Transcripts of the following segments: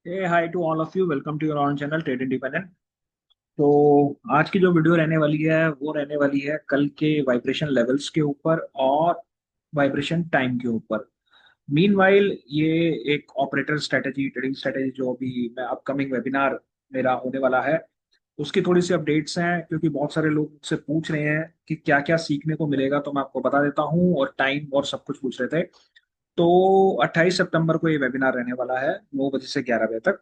Hey hi to all of you, welcome to your own channel trade independent. तो आज की जो video रहने वाली है वो रहने वाली है कल के वाइब्रेशन लेवल्स के ऊपर और वाइब्रेशन टाइम के ऊपर। मीनवाइल ये एक ऑपरेटर स्ट्रेटेजी, ट्रेडिंग स्ट्रेटेजी जो अभी मैं अपकमिंग वेबिनार मेरा होने वाला है उसकी थोड़ी सी अपडेट्स हैं, क्योंकि बहुत सारे लोग मुझसे पूछ रहे हैं कि क्या क्या सीखने को मिलेगा, तो मैं आपको बता देता हूँ। और टाइम और सब कुछ पूछ रहे थे। तो 28 सितंबर को ये वेबिनार रहने वाला है 9 बजे से 11 बजे तक।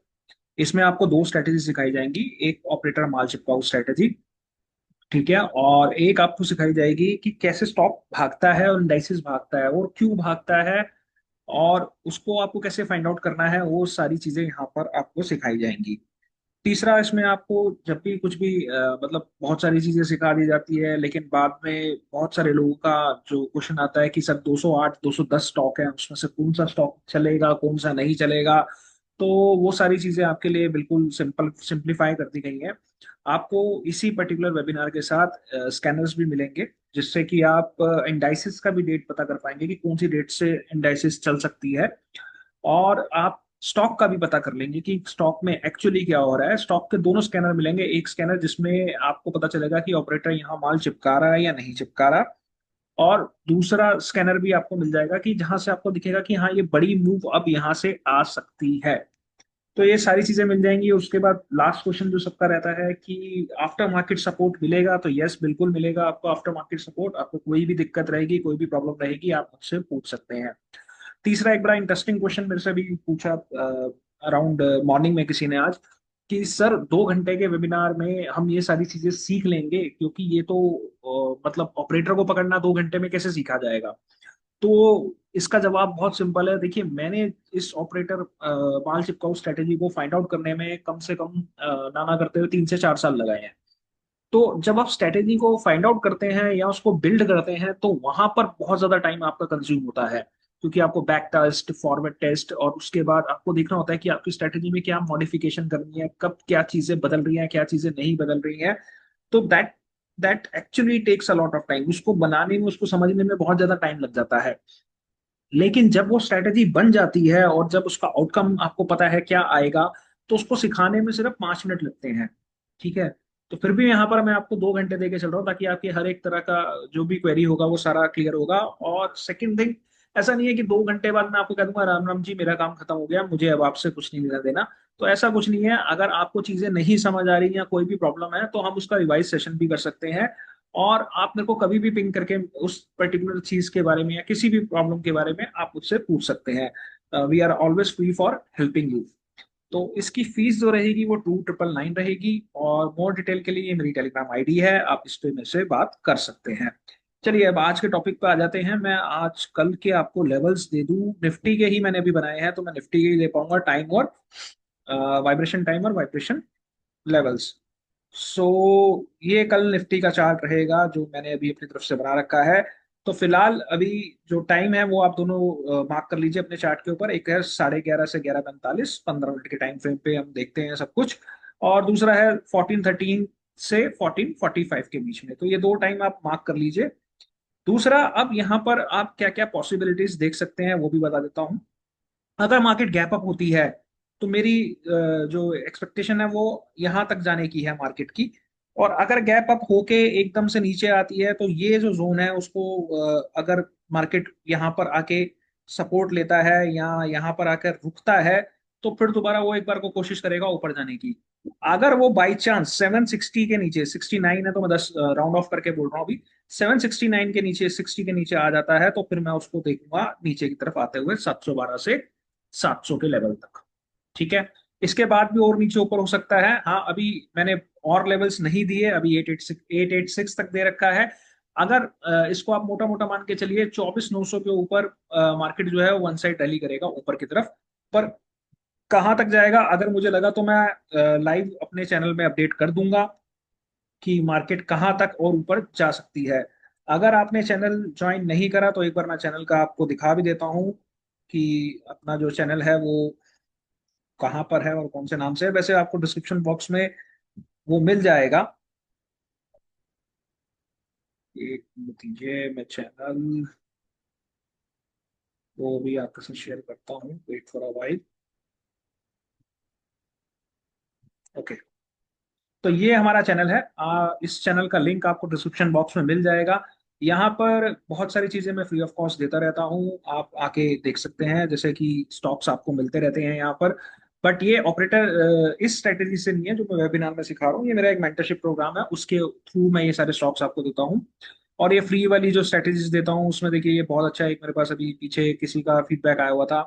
इसमें आपको दो स्ट्रेटेजी सिखाई जाएंगी, एक ऑपरेटर माल चिपकाऊ स्ट्रेटेजी, ठीक है, और एक आपको सिखाई जाएगी कि कैसे स्टॉक भागता है और इंडाइसिस भागता है और क्यों भागता है, और उसको आपको कैसे फाइंड आउट करना है, वो सारी चीजें यहाँ पर आपको सिखाई जाएंगी। तीसरा, इसमें आपको जब भी कुछ भी मतलब बहुत सारी चीजें सिखा दी जाती है, लेकिन बाद में बहुत सारे लोगों का जो क्वेश्चन आता है कि सर 208 210 स्टॉक है, उसमें से कौन सा स्टॉक चलेगा कौन सा नहीं चलेगा। तो वो सारी चीजें आपके लिए बिल्कुल सिंप्लीफाई कर दी गई हैं। आपको इसी पर्टिकुलर वेबिनार के साथ स्कैनर्स भी मिलेंगे, जिससे कि आप इंडाइसिस का भी डेट पता कर पाएंगे कि कौन सी डेट से इंडाइसिस चल सकती है। और आप स्टॉक का भी पता कर लेंगे कि स्टॉक में एक्चुअली क्या हो रहा है। स्टॉक के दोनों स्कैनर मिलेंगे, एक स्कैनर जिसमें आपको पता चलेगा कि ऑपरेटर यहाँ माल चिपका रहा है या नहीं चिपका रहा, और दूसरा स्कैनर भी आपको मिल जाएगा कि जहां से आपको दिखेगा कि हाँ ये बड़ी मूव अब यहाँ से आ सकती है। तो ये सारी चीजें मिल जाएंगी। उसके बाद लास्ट क्वेश्चन जो सबका रहता है कि आफ्टर मार्केट सपोर्ट मिलेगा, तो यस बिल्कुल मिलेगा आपको आफ्टर मार्केट सपोर्ट। आपको कोई भी दिक्कत रहेगी, कोई भी प्रॉब्लम रहेगी, आप मुझसे पूछ सकते हैं। तीसरा, एक बड़ा इंटरेस्टिंग क्वेश्चन मेरे से भी पूछा अराउंड मॉर्निंग में किसी ने आज, कि सर 2 घंटे के वेबिनार में हम ये सारी चीजें सीख लेंगे, क्योंकि ये तो मतलब ऑपरेटर को पकड़ना 2 घंटे में कैसे सीखा जाएगा। तो इसका जवाब बहुत सिंपल है। देखिए, मैंने इस ऑपरेटर माल चिपकाऊ स्ट्रेटेजी को फाइंड आउट करने में कम से कम नाना करते हुए 3 से 4 साल लगाए हैं। तो जब आप स्ट्रेटेजी को फाइंड आउट करते हैं या उसको बिल्ड करते हैं, तो वहां पर बहुत ज्यादा टाइम आपका कंज्यूम होता है, क्योंकि आपको बैक टेस्ट, फॉरवर्ड टेस्ट, और उसके बाद आपको देखना होता है कि आपकी स्ट्रेटेजी में क्या मॉडिफिकेशन करनी है, कब क्या चीजें बदल रही हैं, क्या चीजें नहीं बदल रही हैं। तो that that actually takes a lot of time. उसको बनाने में, उसको समझने में बहुत ज्यादा टाइम लग जाता है। लेकिन जब वो स्ट्रेटेजी बन जाती है और जब उसका आउटकम आपको पता है क्या आएगा, तो उसको सिखाने में सिर्फ 5 मिनट लगते हैं। ठीक है। तो फिर भी यहाँ पर मैं आपको 2 घंटे दे के चल रहा हूँ, ताकि आपके हर एक तरह का जो भी क्वेरी होगा वो सारा क्लियर होगा। और सेकंड थिंग, ऐसा नहीं है कि 2 घंटे बाद मैं आपको कह दूंगा राम राम जी मेरा काम खत्म हो गया, मुझे अब आपसे कुछ नहीं लेना देना। तो ऐसा कुछ नहीं है। अगर आपको चीजें नहीं समझ आ रही या कोई भी प्रॉब्लम है, तो हम उसका रिवाइज सेशन भी कर सकते हैं। और आप मेरे को कभी भी पिंग करके उस पर्टिकुलर चीज के बारे में या किसी भी प्रॉब्लम के बारे में आप मुझसे पूछ सकते हैं। We are always free for helping you. तो इसकी फीस जो रहेगी वो 2999 रहेगी। और मोर डिटेल के लिए ये मेरी टेलीग्राम आईडी है, आप इस पे मेरे से बात कर सकते हैं। चलिए, अब आज के टॉपिक पे आ जाते हैं। मैं आज कल के आपको लेवल्स दे दूं, निफ्टी के ही मैंने अभी बनाए हैं, तो मैं निफ्टी के ही दे पाऊंगा टाइम और वाइब्रेशन टाइम और वाइब्रेशन लेवल्स। सो ये कल निफ्टी का चार्ट रहेगा जो मैंने अभी अपनी तरफ से बना रखा है। तो फिलहाल अभी जो टाइम है वो आप दोनों मार्क कर लीजिए अपने चार्ट के ऊपर। एक है 11:30 से 11:45, 15 मिनट के टाइम फ्रेम पे हम देखते हैं सब कुछ। और दूसरा है 14:13 से 14:45 के बीच में। तो ये दो टाइम आप मार्क कर लीजिए। दूसरा, अब यहाँ पर आप क्या क्या पॉसिबिलिटीज देख सकते हैं वो भी बता देता हूँ। अगर मार्केट गैप अप होती है, तो मेरी जो एक्सपेक्टेशन है वो यहां तक जाने की है मार्केट की। और अगर गैप अप होके एकदम से नीचे आती है, तो ये जो जोन है उसको अगर मार्केट यहाँ पर आके सपोर्ट लेता है या यहाँ पर आकर रुकता है, तो फिर दोबारा वो एक बार को कोशिश करेगा ऊपर जाने की। अगर वो बाई चांस 760 के नीचे, 69 है तो मैं 10 राउंड ऑफ करके बोल रहा हूँ अभी, 769 के नीचे, 60 के नीचे आ जाता है, तो फिर मैं उसको देखूंगा नीचे की तरफ आते हुए 712 से 700 के लेवल तक। ठीक है। इसके बाद भी और नीचे ऊपर हो सकता है। हाँ, अभी मैंने और लेवल्स नहीं दिए, अभी 886 तक दे रखा है। अगर इसको आप मोटा मोटा मान के चलिए 24,900 के ऊपर मार्केट जो है वो वन साइड रैली करेगा ऊपर की तरफ। पर कहाँ तक जाएगा, अगर मुझे लगा तो मैं लाइव अपने चैनल में अपडेट कर दूंगा कि मार्केट कहाँ तक और ऊपर जा सकती है। अगर आपने चैनल ज्वाइन नहीं करा, तो एक बार मैं चैनल का आपको दिखा भी देता हूँ कि अपना जो चैनल है वो कहाँ पर है और कौन से नाम से है। वैसे आपको डिस्क्रिप्शन बॉक्स में वो मिल जाएगा। एक मिनट दीजिए, मैं चैनल वो भी आपके साथ शेयर करता हूँ, wait for a while. Okay, तो ये हमारा चैनल है। इस चैनल का लिंक आपको डिस्क्रिप्शन बॉक्स में मिल जाएगा। यहाँ पर बहुत सारी चीजें मैं फ्री ऑफ कॉस्ट देता रहता हूँ, आप आके देख सकते हैं, जैसे कि स्टॉक्स आपको मिलते रहते हैं यहाँ पर। बट ये ऑपरेटर इस स्ट्रेटेजी से नहीं है जो मैं वेबिनार में सिखा रहा हूँ, ये मेरा एक मेंटरशिप प्रोग्राम है, उसके थ्रू मैं ये सारे स्टॉक्स आपको देता हूँ। और ये फ्री वाली जो स्ट्रेटेजीज देता हूँ उसमें देखिए ये बहुत अच्छा है। एक मेरे पास अभी पीछे किसी का फीडबैक आया हुआ था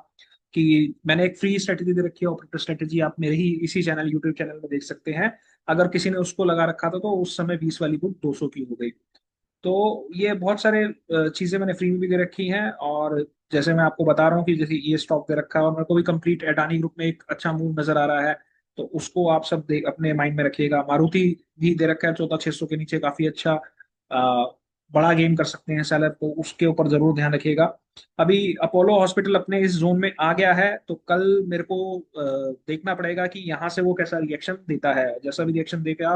कि मैंने एक फ्री स्ट्रेटेजी दे रखी है, ऑपरेटर स्ट्रेटेजी, आप मेरे ही इसी चैनल यूट्यूब चैनल में देख सकते हैं। अगर किसी ने उसको लगा रखा था तो उस समय 20 वाली बुक 200 की हो गई। तो ये बहुत सारे चीजें मैंने फ्री में भी दे रखी हैं। और जैसे मैं आपको बता रहा हूँ कि जैसे ये स्टॉक दे रखा है और मेरे को भी कंप्लीट अडानी ग्रुप में एक अच्छा मूव नजर आ रहा है, तो उसको आप सब अपने माइंड में रखिएगा। मारुति भी दे रखा है 14,600 के नीचे, काफी अच्छा बड़ा गेम कर सकते हैं सेलर, तो उसके ऊपर जरूर ध्यान रखिएगा। अभी अपोलो हॉस्पिटल अपने इस जोन में आ गया है, तो कल मेरे को देखना पड़ेगा कि यहाँ से वो कैसा रिएक्शन देता है। जैसा भी रिएक्शन देगा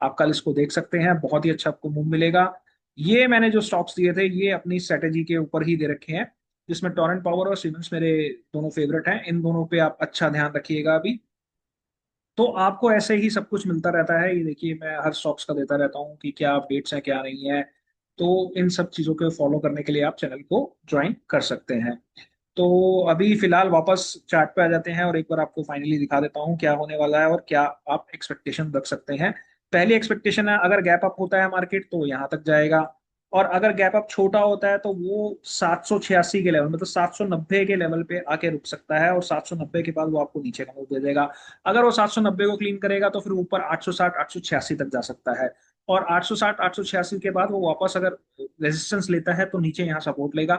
आप कल इसको देख सकते हैं, बहुत ही अच्छा आपको मूव मिलेगा। ये मैंने जो स्टॉक्स दिए थे ये अपनी स्ट्रेटेजी के ऊपर ही दे रखे हैं, जिसमें टोरेंट पावर और सीमेंस मेरे दोनों फेवरेट हैं। इन दोनों पे आप अच्छा ध्यान रखिएगा अभी। तो आपको ऐसे ही सब कुछ मिलता रहता है, ये देखिए मैं हर स्टॉक्स का देता रहता हूँ कि क्या अपडेट्स हैं क्या नहीं है। तो इन सब चीज़ों को फॉलो करने के लिए आप चैनल को ज्वाइन कर सकते हैं। तो अभी फिलहाल वापस चार्ट पे आ जाते हैं और एक बार आपको फाइनली दिखा देता हूँ क्या होने वाला है और क्या आप एक्सपेक्टेशन रख सकते हैं। पहली एक्सपेक्टेशन है, अगर गैप अप होता है मार्केट तो यहाँ तक जाएगा। और अगर गैप अप छोटा होता है तो वो 786 के लेवल, मतलब 790 के लेवल पे आके रुक सकता है, और 790 के बाद वो आपको नीचे का मूव दे देगा। अगर वो 790 को क्लीन करेगा तो फिर ऊपर 860 886 तक जा सकता है। और 860 886 के बाद वो वापस अगर रेजिस्टेंस लेता है तो नीचे यहाँ सपोर्ट लेगा।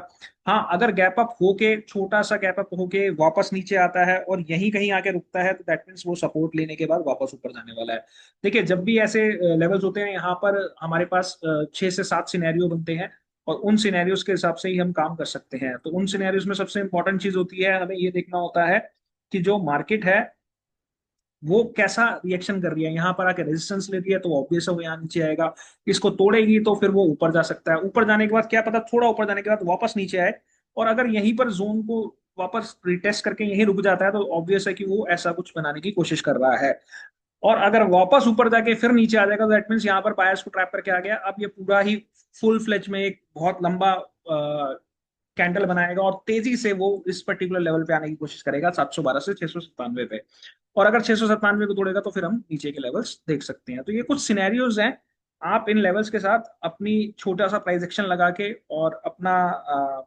हाँ, अगर गैप अप होके, छोटा सा गैप अप होके वापस नीचे आता है और यहीं कहीं आके रुकता है, तो दैट मीन्स वो सपोर्ट लेने के बाद वापस ऊपर जाने वाला है। देखिए जब भी ऐसे लेवल्स होते हैं यहाँ पर हमारे पास 6 से 7 सिनेरियो बनते हैं, और उन सिनेरियोज के हिसाब से ही हम काम कर सकते हैं। तो उन सिनेरियोज में सबसे इंपॉर्टेंट चीज होती है, हमें ये देखना होता है कि जो मार्केट है वो कैसा रिएक्शन कर रही है। यहाँ पर आके रेजिस्टेंस ले रही है तो ऑब्वियस है वो यहाँ नीचे आएगा। इसको तोड़ेगी तो फिर वो ऊपर जा सकता है, ऊपर जाने के बाद क्या पता थोड़ा ऊपर जाने के बाद वापस नीचे आए। और अगर यहीं पर जोन को वापस रिटेस्ट करके यहीं रुक जाता है तो ऑब्वियस है कि वो ऐसा कुछ बनाने की कोशिश कर रहा है। और अगर वापस ऊपर जाके फिर नीचे आ जाएगा तो दैट मीन्स यहाँ पर बायर्स को ट्रैप करके आ गया। अब ये पूरा ही फुल फ्लेज में एक बहुत लंबा कैंडल बनाएगा और तेजी से वो इस पर्टिकुलर लेवल पे आने की कोशिश करेगा, 712 से 697 पे। और अगर 697 को तोड़ेगा तो फिर हम नीचे के लेवल्स देख सकते हैं। तो ये कुछ सिनेरियोज हैं, आप इन लेवल्स के साथ अपनी छोटा सा प्राइस एक्शन लगा के और अपना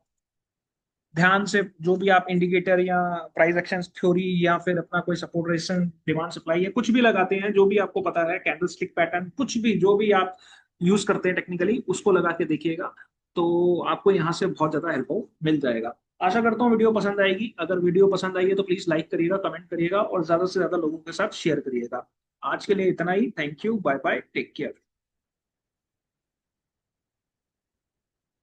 ध्यान से जो भी आप इंडिकेटर या प्राइस एक्शन थ्योरी या फिर अपना कोई सपोर्ट रेजिस्टेंस डिमांड सप्लाई या कुछ भी लगाते हैं, जो भी आपको पता है, कैंडल स्टिक पैटर्न, कुछ भी जो भी आप यूज करते हैं टेक्निकली, उसको लगा के देखिएगा। तो आपको यहाँ से बहुत ज्यादा हेल्प मिल जाएगा। आशा करता हूँ वीडियो पसंद आएगी। अगर वीडियो पसंद आई है तो प्लीज लाइक करिएगा, कमेंट करिएगा और ज्यादा से ज्यादा लोगों के साथ शेयर करिएगा। आज के लिए इतना ही। Thank you, bye bye, take care.